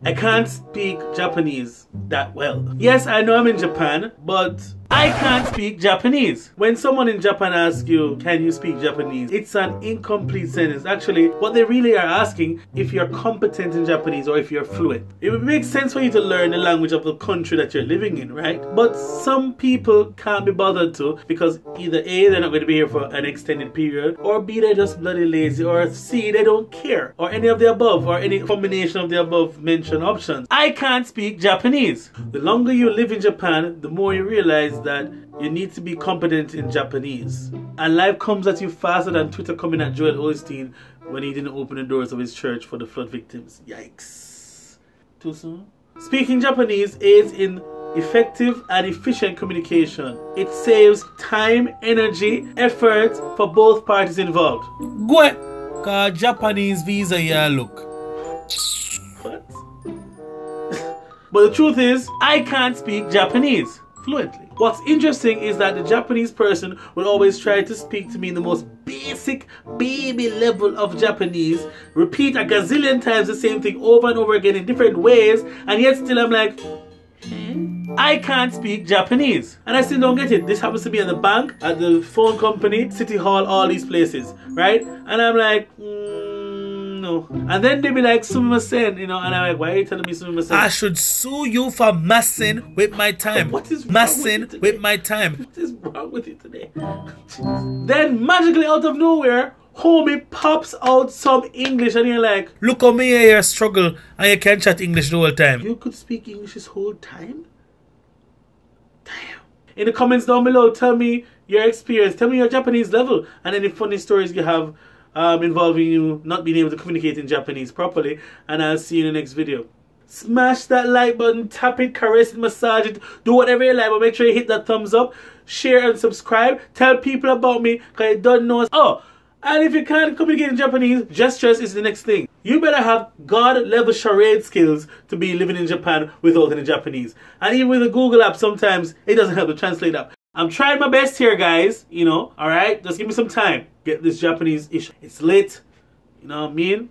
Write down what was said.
I can't speak Japanese that well. Yes, I know I'm in Japan, but I can't speak Japanese. When someone in Japan asks you, can you speak Japanese? It's an incomplete sentence. Actually, what they really are asking if you're competent in Japanese or if you're fluent. It would make sense for you to learn the language of the country that you're living in, right? But some people can't be bothered to because either A, they're not going to be here for an extended period, or B, they're just bloody lazy, or C, they don't care, or any of the above, or any combination of the above mentioned options. I can't speak Japanese. The longer you live in Japan, the more you realize that you need to be competent in Japanese. And life comes at you faster than Twitter coming at Joel Osteen when he didn't open the doors of his church for the flood victims. Yikes. Too soon? Speaking Japanese aids in effective and efficient communication. It saves time, energy, effort for both parties involved. What? Cause Japanese visa, yeah, look. What? But the truth is, I can't speak Japanese fluently. What's interesting is that the Japanese person will always try to speak to me in the most basic baby level of Japanese, repeat a gazillion times the same thing over and over again in different ways, and yet still I'm like, I can't speak Japanese. And I still don't get it. This happens to be at the bank, at the phone company, City Hall, all these places, right? And I'm like, no. And then they be like, sumimasen, you know, and I'm like, why are you telling me sumimasen? I should sue you for messing with my time. What is messing with my time? What is wrong with you today? Then magically out of nowhere, homie pops out some English and you're like, look how me here struggle and you can't chat English the whole time. You could speak English this whole time? Damn. In the comments down below, tell me your experience. Tell me your Japanese level and any funny stories you have involving you not being able to communicate in Japanese properly. And I'll see you in the next video. Smash that like button, tap it, caress it, massage it, do whatever you like, but make sure you hit that thumbs up, share and subscribe, tell people about me because I don't know. Oh, and if you can't communicate in Japanese, gestures is the next thing. You better have God-level charade skills to be living in Japan without any Japanese. And even with the Google app, sometimes it doesn't help the translate app. I'm trying my best here, guys, you know, alright? Just give me some time. Get this Japanese issue. It's late, you know what I mean?